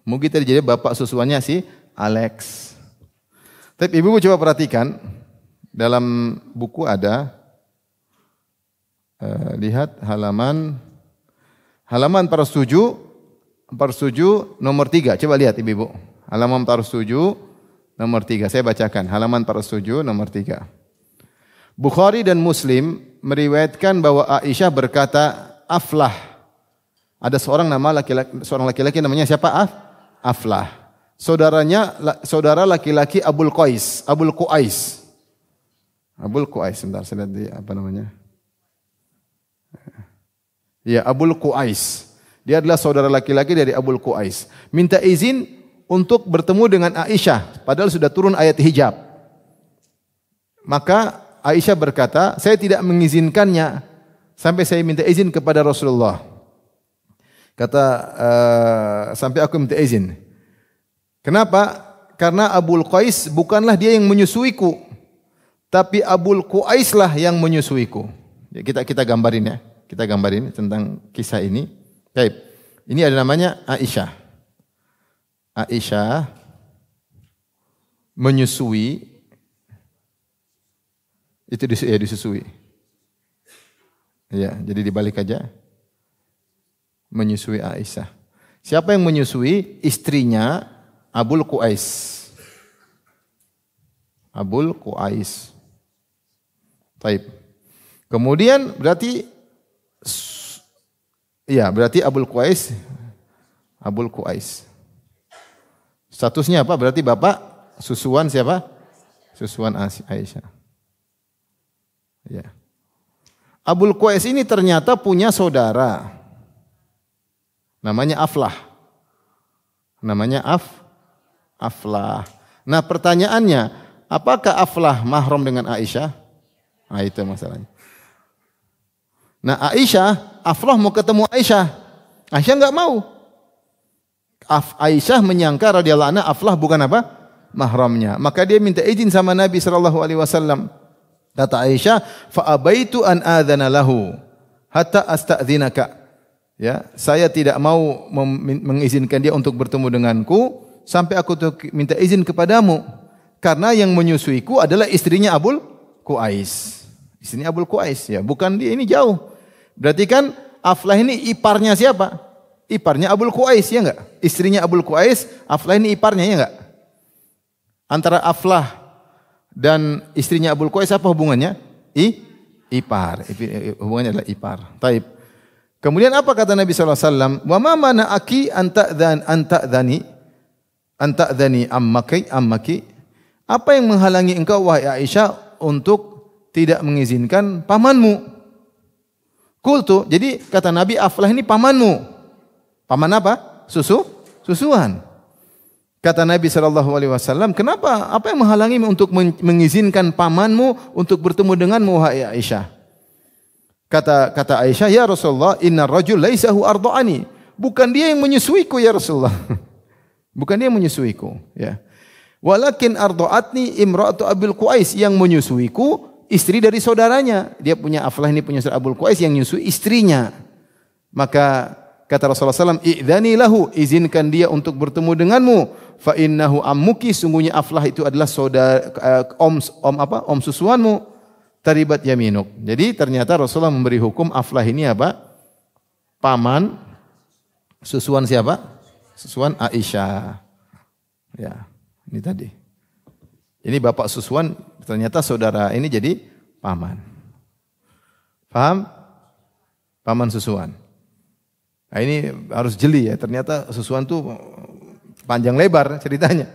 Mugi tadi jadi bapak susuannya si Alex. Tapi ibu coba perhatikan, dalam buku ada, lihat halaman persetuju nomor 3. Coba lihat ibu. Halaman persetuju nomor 3. Saya bacakan, halaman persetuju nomor 3. Bukhari dan Muslim meriwayatkan bahwa Aisyah berkata, Aflah. Ada seorang laki-laki namanya siapa? Aflah. Saudara laki-laki Abul Qais. Sebentar saya lihat dia apa namanya. Ya, Abul Qais. Dia adalah saudara laki-laki dari Abul Qais. Minta izin untuk bertemu dengan Aisyah padahal sudah turun ayat hijab. Maka Aisyah berkata, saya tidak mengizinkannya sampai saya minta izin kepada Rasulullah. Sampai aku minta izin. Kenapa? Karena Abul Qais bukanlah dia yang menyusuiku, tapi Abul Qais lah yang menyusuiku. Ya, kita gambarin ya. Kita gambarin tentang kisah ini. Baik. Ini ada namanya Aisyah. Aisyah menyusui. Itu disusui. Ya, jadi dibalik aja. Menyusui Aisyah. Siapa yang menyusui? Istrinya Abul Qais. Abul Qais. Taib. Kemudian berarti Abul Qais. Statusnya apa? Berarti bapak susuan siapa? Susuan Aisyah. Ya. Abul Qais ini ternyata punya saudara. Namanya Aflah. Aflah. Nah, pertanyaannya, apakah Aflah mahram dengan Aisyah? Nah, itu masalahnya. Nah, Aflah mau ketemu Aisyah. Aisyah enggak mau. Aisyah menyangka radhiyallahu anha Aflah bukan apa? Mahramnya. Maka dia minta izin sama Nabi sallallahu alaihi wasallam. Kata Aisyah, fa abaitu an adzana lahu hatta asta'dzinaka. Ya, saya tidak mau mengizinkan dia untuk bertemu denganku sampai aku minta izin kepadamu. Karena yang menyusuiku adalah istrinya Abul Qais. Istrinya Abul Qais, ya, bukan dia, ini jauh. Berarti kan Aflah ini iparnya siapa? Iparnya Abul Qais, ya enggak? Istrinya Abul Qais, Aflah ini iparnya, ya enggak? Antara Aflah dan istrinya Abul Qais apa hubungannya? Ipar. Hubungannya adalah ipar. Taib. Kemudian apa kata Nabi sallallahu alaihi wasallam? Wa ma mana'aki anta'dhani ammaki. Apa yang menghalangi engkau wahai Aisyah untuk tidak mengizinkan pamanmu? Qultu, jadi kata Nabi, Aflah ini pamanmu. Paman apa? Susuan. Kata Nabi SAW, kenapa? Apa yang menghalangimu untuk mengizinkan pamanmu untuk bertemu denganmu, wahai Aisyah? Kata Aisyah, ya Rasulullah, inna rajul laisahu ardo'ani. Bukan dia yang menyusuiku ya Rasulullah. Bukan dia yang menyusuiku. Ya. Walakin ardo'atni imra'atu Abil Qais. Yang menyusuiku istri dari saudaranya. Dia punya Aflah ini punya saudara Abul Qais yang menyusui istrinya. Maka kata Rasulullah SAW, i'dzani lahu, izinkan dia untuk bertemu denganmu. Fa innahu ammuki, sungguhnya Aflah itu adalah saudara om susuanmu. Taribat yaminuk. Jadi ternyata Rasulullah memberi hukum Aflah ini apa? Paman susuan siapa? Susuan Aisyah. Ya, ini tadi. Ini bapak susuan ternyata saudara ini jadi paman. Paham? Paman susuan. Nah, ini harus jeli ya. Ternyata susuan itu panjang lebar ceritanya.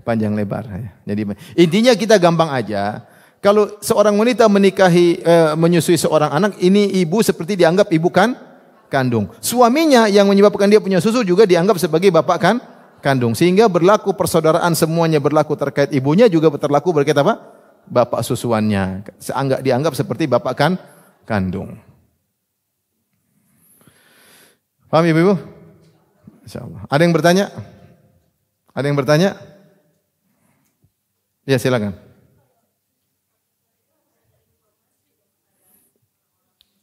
Panjang lebar. Jadi intinya kita gampang aja. Kalau seorang wanita menyusui seorang anak, ini ibu seperti dianggap ibu kandung. Suaminya yang menyebabkan dia punya susu juga dianggap sebagai bapak kandung. Sehingga berlaku persaudaraan semuanya berlaku terkait ibunya juga berlaku berkait apa? Bapak susuannya. Dianggap seperti bapak kandung. Paham ibu-ibu? Insyaallah. Ada yang bertanya? Ada yang bertanya? Ya silakan.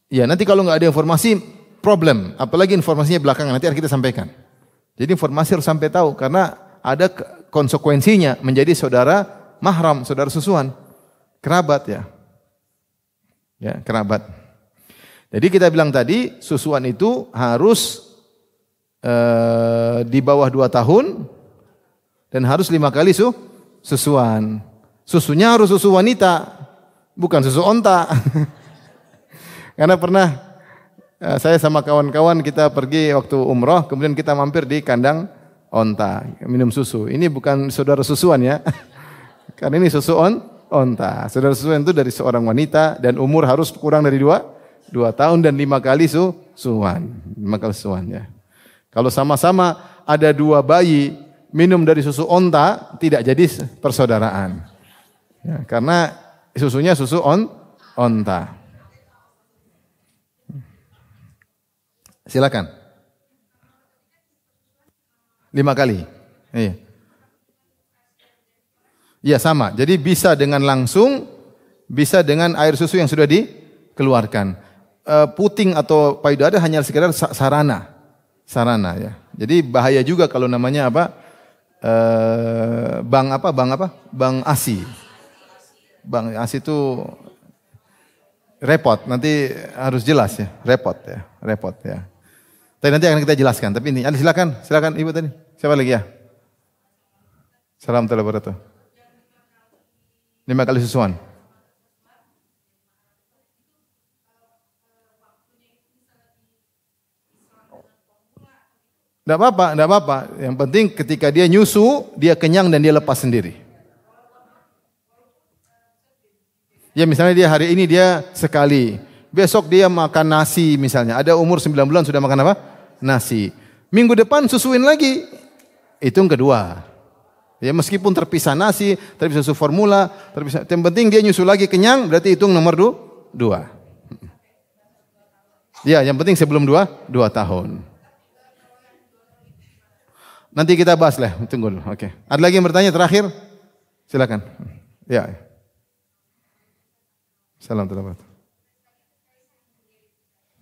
Ya nanti kalau nggak ada informasi problem, apalagi informasinya belakangan nanti akan kita sampaikan. Jadi informasi harus sampai tahu karena ada konsekuensinya menjadi saudara mahram, saudara susuan, kerabat ya. Ya, kerabat. Jadi kita bilang tadi susuan itu harus di bawah 2 tahun dan harus 5 kali susuan. Susunya harus susu wanita, bukan susu onta. Karena pernah saya sama kawan-kawan kita pergi waktu umroh, kemudian kita mampir di kandang onta, minum susu. Ini bukan saudara susuan ya, karena ini susu onta. Saudara susuan itu dari seorang wanita dan umur harus kurang dari 2 tahun dan 5 kali susuan. 5 kali susuan ya. Kalau sama-sama ada 2 bayi minum dari susu onta, tidak jadi persaudaraan. Ya, karena susunya susu onta. Silakan. 5 kali. Iya. Iya sama. Jadi bisa dengan langsung, bisa dengan air susu yang sudah dikeluarkan. Puting atau payudara hanya sekedar sarana ya. Jadi bahaya juga kalau namanya apa? Bang ASI. Bang ASI itu repot. Nanti harus jelas ya. Repot ya. Tapi nanti akan kita jelaskan. Tapi ini, silakan ibu tadi. Siapa lagi ya? Salam warahmatullahi wabarakatuh. 5 kali susuan. Tidak apa-apa. Yang penting ketika dia nyusu, dia kenyang dan dia lepas sendiri. Ya misalnya dia hari ini dia sekali. Besok dia makan nasi misalnya. Ada umur 9 bulan sudah makan apa? Nasi. Minggu depan susuin lagi. Itu yang kedua. Ya meskipun terpisah nasi, terpisah susu formula, terpisah. Yang penting dia nyusu lagi kenyang, berarti itu nomor 2. Ya yang penting sebelum 2 tahun. Nanti kita bahas lah. Tunggu dulu. Oke. Ada lagi yang bertanya terakhir? Silakan. Ya. Salam warahmatullahi wabarakatuh.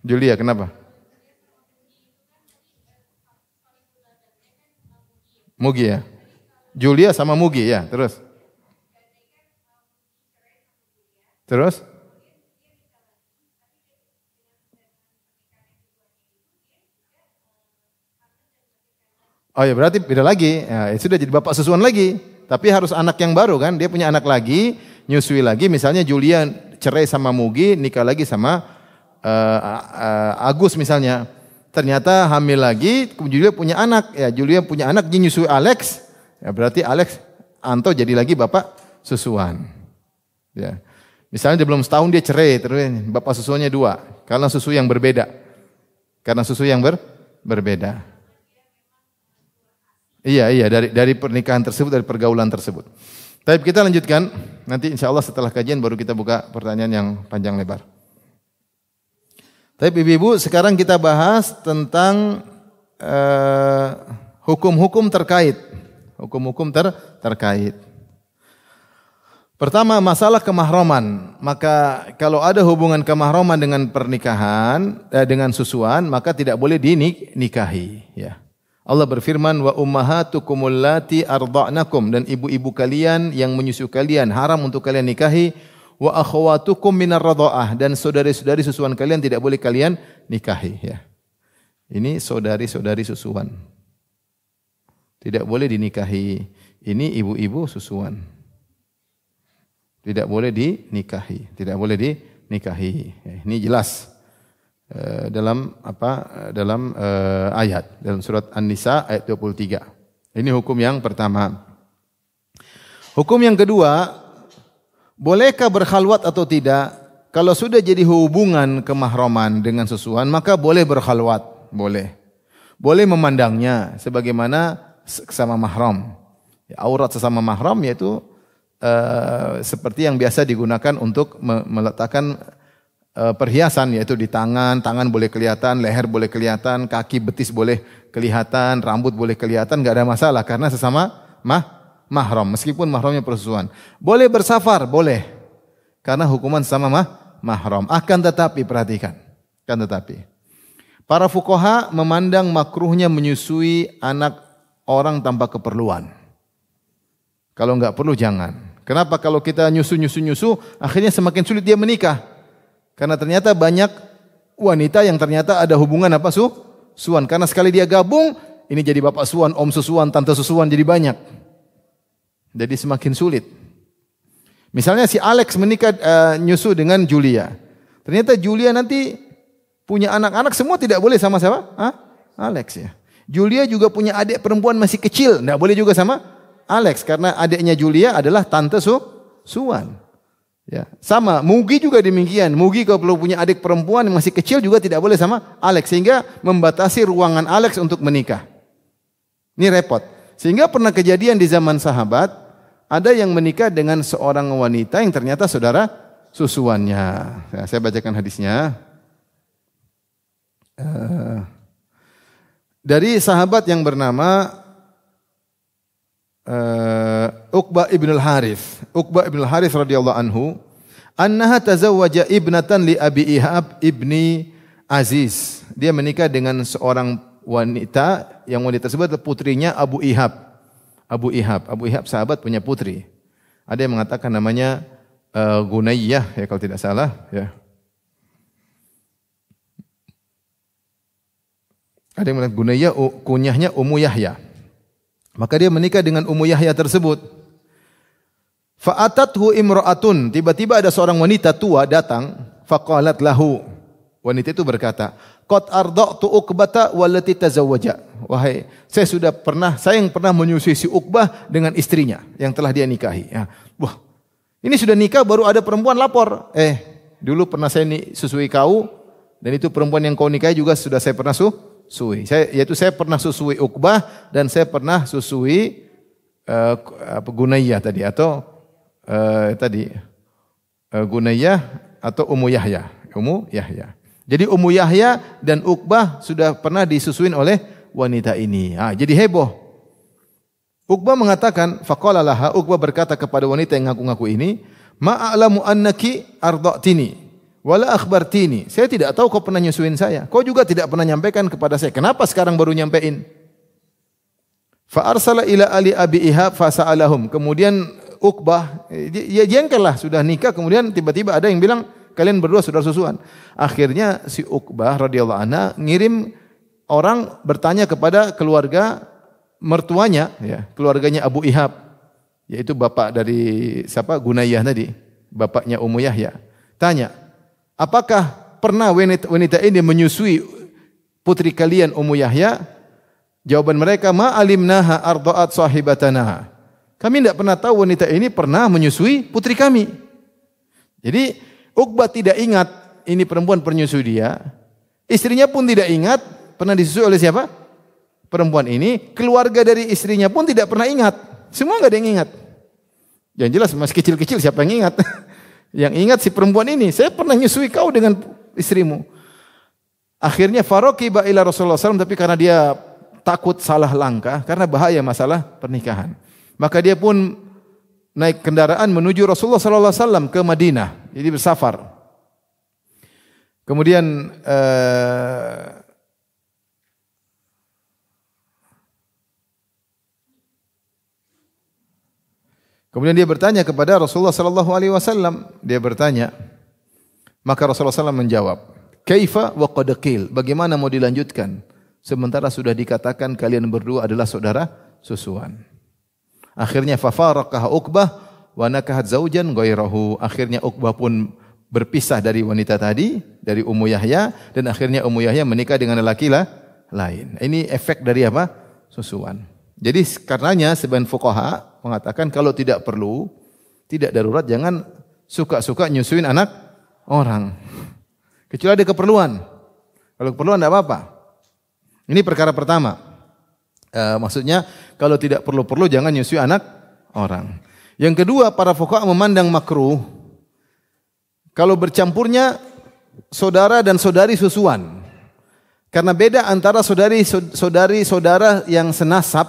Julia, kenapa? Mugi ya. Julia sama Mugi ya, terus. Oh ya berarti beda lagi. Ya, sudah jadi bapak susuan lagi. Tapi harus anak yang baru kan. Dia punya anak lagi, nyusui lagi. Misalnya Julia cerai sama Mugi, nikah lagi sama Agus misalnya, ternyata hamil lagi, kemudian Julia punya anak, ya Julia punya anak, dia nyusui Alex, ya berarti Alex Anto jadi lagi bapak susuan. Ya, misalnya dia belum setahun dia cerai, terus bapak susuannya 2, karena susu yang berbeda, berbeda. Iya, dari pernikahan tersebut, dari pergaulan tersebut. Tapi kita lanjutkan, nanti insya Allah setelah kajian baru kita buka pertanyaan yang panjang lebar. Tapi ibu-ibu, sekarang kita bahas tentang hukum-hukum terkait. Hukum-hukum terkait. Pertama, masalah kemahraman. Maka kalau ada hubungan kemahraman dengan pernikahan, dengan susuan, maka tidak boleh dinikahi. Ya. Allah berfirman, wa ummahatukum allati arda'nakum, dan ibu-ibu kalian yang menyusui kalian haram untuk kalian nikahi, wa akhawatukum minar radha'ah, dan saudari-saudari susuan kalian tidak boleh kalian nikahi. Ya. Ini saudari-saudari susuan. Tidak boleh dinikahi. Ini ibu-ibu susuan. Tidak boleh dinikahi, tidak boleh dinikahi. Ini jelas dalam ayat dalam surat An-Nisa ayat 23. Ini hukum yang pertama. Hukum yang kedua, bolehkah berkhalwat atau tidak? Kalau sudah jadi hubungan kemahraman dengan susuan, maka boleh berkhalwat, boleh. Boleh memandangnya sebagaimana sesama mahram. Aurat sesama mahram yaitu seperti yang biasa digunakan untuk meletakkan perhiasan, yaitu di tangan boleh kelihatan, leher boleh kelihatan, kaki betis boleh kelihatan, rambut boleh kelihatan, enggak ada masalah karena sesama mahram, meskipun mahramnya persusuan. Boleh bersafar, boleh. Karena hukuman sesama mahram. Akan tetapi perhatikan, para fuqaha memandang makruhnya menyusui anak orang tanpa keperluan. Kalau enggak perlu jangan. Kenapa? Kalau kita nyusu, akhirnya semakin sulit dia menikah. Karena ternyata banyak wanita yang ternyata ada hubungan susuan. Karena sekali dia gabung, ini jadi bapak susuan, om susuan, tante susuan, jadi banyak. Jadi semakin sulit. Misalnya si Alex menikah nyusu dengan Julia. Ternyata Julia nanti punya anak-anak semua tidak boleh sama siapa? Alex ya. Julia juga punya adik perempuan masih kecil, tidak boleh juga sama Alex, karena adiknya Julia adalah tante susuan. Ya, sama. Mugi juga demikian. Mugi kalau punya adik perempuan yang masih kecil juga tidak boleh sama Alex, sehingga membatasi ruangan Alex untuk menikah. Ini repot. Sehingga pernah kejadian di zaman sahabat, ada yang menikah dengan seorang wanita yang ternyata saudara susuannya. Ya, saya bacakan hadisnya. Dari sahabat yang bernama Uqbah ibn al-Harith. Uqbah ibn al-Harith radhiyallahu anhu, annaha tazawwaja ibnatan li Abi Ihab ibni Aziz. Dia menikah dengan seorang wanita, yang wanita tersebut putrinya Abu Ihab. Abu Ihab sahabat punya putri. Ada yang mengatakan namanya Gunayyah ya kalau tidak salah ya. Ada yang mengatakan Gunayyah kunyahnya Ummu Yahya. Maka dia menikah dengan Ummu Yahya tersebut. Fa'atathu imra'atun, tiba-tiba ada seorang wanita tua datang, faqalat lahu. Wanita itu berkata, qad arda'tu Uqbata wallati tazawwaja. Wahai, saya yang pernah menyusui si Uqbah dengan istrinya yang telah dia nikahi. Ya. Wah, ini sudah nikah baru ada perempuan lapor. Dulu pernah saya susui kau, dan itu perempuan yang kau nikahi juga sudah saya pernah susui. Saya pernah susui Uqbah dan saya pernah susui Gunayyah tadi atau Gunayyah atau Ummu Yahya. Jadi Ummu Yahya dan Uqbah sudah pernah disusuin oleh wanita ini. Jadi heboh. Uqbah mengatakan, faqala laha, Uqbah berkata kepada wanita yang ngaku-ngaku ini, ma'alamu annaki arda'tini wala akhbartini. Saya tidak tahu kau pernah nyusuin saya. Kau juga tidak pernah nyampaikan kepada saya. Kenapa sekarang baru nyampein? Fa arsala ila ali Abi Ihab fa sa'alahum. Kemudian Uqbah dia jengkellah, sudah nikah kemudian tiba-tiba ada yang bilang kalian berdua saudara susuan. Akhirnya si Uqbah radhiyallahu anha ngirim orang bertanya kepada keluarga mertuanya ya, keluarganya Abu Ihab, yaitu bapak dari siapa? Gunayyah tadi, bapaknya Ummu Yahya. Tanya, apakah pernah wanita ini menyusui putri kalian Ummu Yahya? Jawaban mereka, ma alimnaha arda'at sahibatana. Kami tidak pernah tahu wanita ini pernah menyusui putri kami. Jadi Uqbah tidak ingat ini perempuan penyusui dia. Istrinya pun tidak ingat pernah disusui oleh siapa? perempuan ini, keluarga dari istrinya pun tidak pernah ingat. Semua nggak ada yang ingat. Yang jelas masih kecil-kecil siapa yang ingat? Yang ingat si perempuan ini, saya pernah nyusui kau dengan istrimu. Akhirnya faroqiba ila Rasulullah SAW, tapi karena dia takut salah langkah, karena bahaya masalah pernikahan. Maka dia pun naik kendaraan menuju Rasulullah SAW ke Madinah. Jadi bersafar. Kemudian dia bertanya kepada Rasulullah SAW. Dia bertanya, maka Rasulullah SAW menjawab, Kaifa wa qad qil? Bagaimana mau dilanjutkan? Sementara sudah dikatakan kalian berdua adalah saudara susuan. Akhirnya fafaraqah Uqbah wa nakahat zaujan ghairahu. Akhirnya Uqbah pun berpisah dari wanita tadi, dari Ummu Yahya, dan akhirnya Ummu Yahya menikah dengan lelaki lain. Ini efek dari apa? Susuan. Jadi karenanya sebagian fuqaha mengatakan kalau tidak perlu, tidak darurat, jangan suka-suka nyusuin anak orang. Kecuali ada keperluan. Kalau keperluan tidak apa-apa. Ini perkara pertama. Maksudnya kalau tidak perlu-perlu jangan nyusui anak orang. Yang kedua, para fuqaha memandang makruh kalau bercampurnya saudara dan saudari susuan. Karena beda antara saudara yang senasab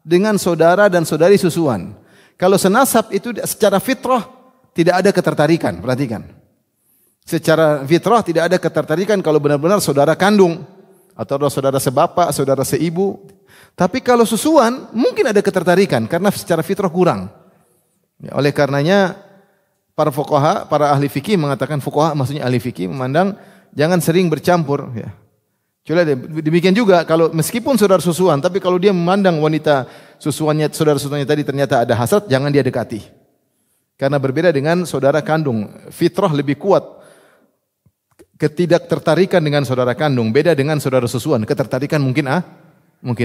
dengan saudara dan saudari susuan. Kalau senasab itu secara fitrah tidak ada ketertarikan, perhatikan. Secara fitrah tidak ada ketertarikan kalau benar-benar saudara kandung atau saudara sebapak, saudara seibu. Tapi kalau susuan mungkin ada ketertarikan karena secara fitrah kurang. Ya, oleh karenanya para fuqaha, para ahli fikih mengatakan, fuqaha maksudnya ahli fikih memandang jangan sering bercampur. Ya. Demikian juga kalau meskipun saudara susuan, tapi kalau dia memandang wanita susuannya, saudara susuannya tadi ternyata ada hasad, jangan dia dekati. Karena berbeda dengan saudara kandung, fitrah lebih kuat. Ketidaktertarikan dengan saudara kandung beda dengan saudara susuan. Ketertarikan mungkin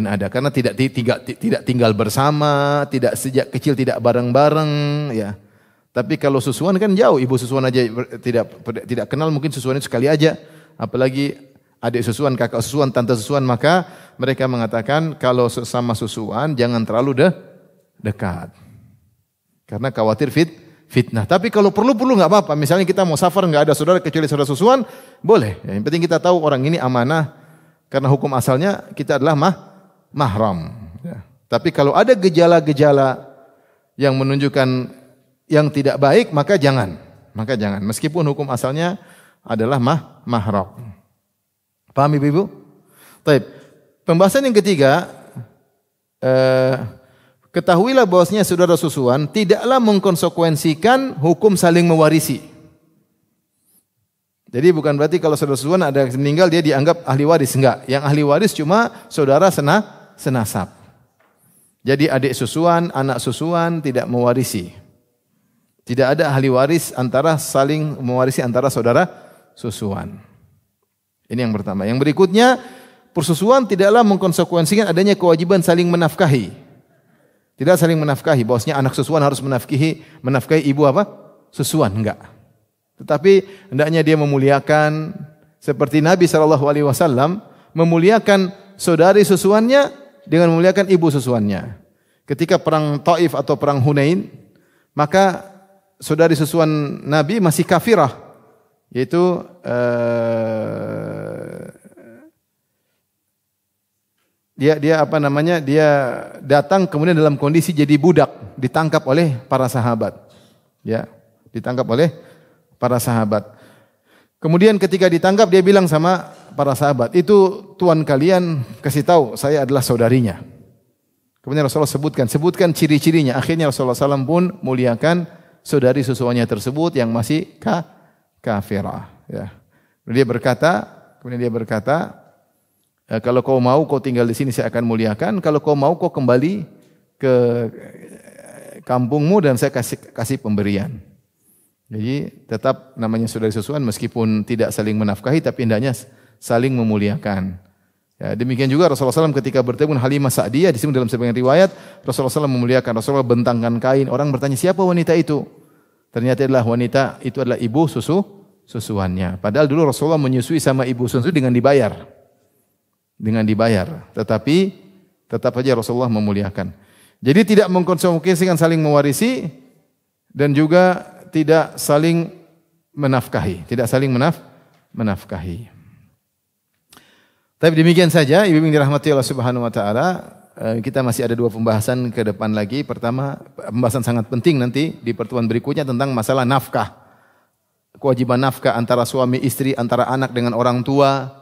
ada karena tidak tinggal bersama, tidak sejak kecil tidak bareng-bareng, ya. Tapi kalau susuan kan jauh, ibu susuan aja tidak kenal, mungkin susuan itu sekali aja, apalagi adik susuan, kakak susuan, tante susuan, maka mereka mengatakan kalau sesama susuan jangan terlalu dekat. Karena khawatir fitnah. Tapi kalau perlu enggak apa-apa. Misalnya kita mau safar enggak ada saudara kecuali saudara susuan, boleh. Yang penting kita tahu orang ini amanah karena hukum asalnya kita adalah mahram. Ya. Tapi kalau ada gejala-gejala yang menunjukkan yang tidak baik, maka jangan. Meskipun hukum asalnya adalah mahram. Paham Ibu? Baik. Pembahasan yang ketiga, ketahuilah bahwasanya saudara susuan tidaklah mengkonsekuensikan hukum saling mewarisi. Jadi bukan berarti kalau saudara susuan ada yang meninggal dia dianggap ahli waris, enggak. Yang ahli waris cuma saudara senasab. Jadi adik susuan, anak susuan tidak mewarisi. Tidak ada ahli waris saling mewarisi antara saudara susuan. Ini yang pertama. Yang berikutnya, persusuan tidaklah mengkonsekuensikan adanya kewajiban saling menafkahi. Tidak saling menafkahi, bahwasanya anak susuan harus menafkahi ibu apa? Susuan, enggak. Tetapi hendaknya dia memuliakan seperti Nabi SAW memuliakan saudari susuannya dengan memuliakan ibu susuannya. Ketika perang Taif atau perang Hunain, maka saudari susuan Nabi masih kafirah, yaitu dia datang kemudian dalam kondisi jadi budak, ditangkap oleh para sahabat. Ya, ditangkap oleh para sahabat. Kemudian ketika ditangkap dia bilang sama para sahabat, "Itu tuan kalian kasih tahu saya adalah saudarinya." Kemudian Rasulullah sebutkan ciri-cirinya. Akhirnya Rasulullah SAW pun muliakan saudari susuannya tersebut yang masih kafirah. Ya. Kemudian dia berkata, kalau kau mau kau tinggal di sini saya akan muliakan. Kalau kau mau kau kembali ke kampungmu dan saya kasih pemberian. Jadi tetap namanya saudari susuan meskipun tidak saling menafkahi tapi hendaknya saling memuliakan. Ya, demikian juga Rasulullah SAW ketika bertemu dengan Halimah Sa'diyah di sini dalam sebagian riwayat Rasulullah SAW memuliakan. Rasulullah bentangkan kain. Orang bertanya siapa wanita itu? Ternyata adalah wanita itu adalah ibu susuannya. Padahal dulu Rasulullah menyusui sama ibu susu dengan dibayar. Tetapi tetap saja Rasulullah memuliakan. Jadi tidak mengkonsumsikan saling mewarisi dan juga tidak saling menafkahi, menafkahi. Tapi demikian saja, ibu yang dirahmati Allah Subhanahu wa taala, kita masih ada 2 pembahasan ke depan lagi. Pertama, pembahasan sangat penting nanti di pertemuan berikutnya tentang masalah nafkah. Kewajiban nafkah antara suami istri, antara anak dengan orang tua.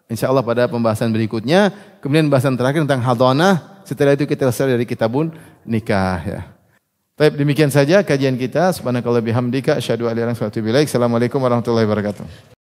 Insyaallah pada pembahasan berikutnya. Kemudian pembahasan terakhir tentang hadhanah. Setelah itu kita selesai dari kitabun nikah ya. Baik, demikian saja kajian kita. Subhanakallah bihamdika asyhadu an la ilaha illa anta astaghfiruka wa atubu ilaik. Assalamualaikum warahmatullahi wabarakatuh.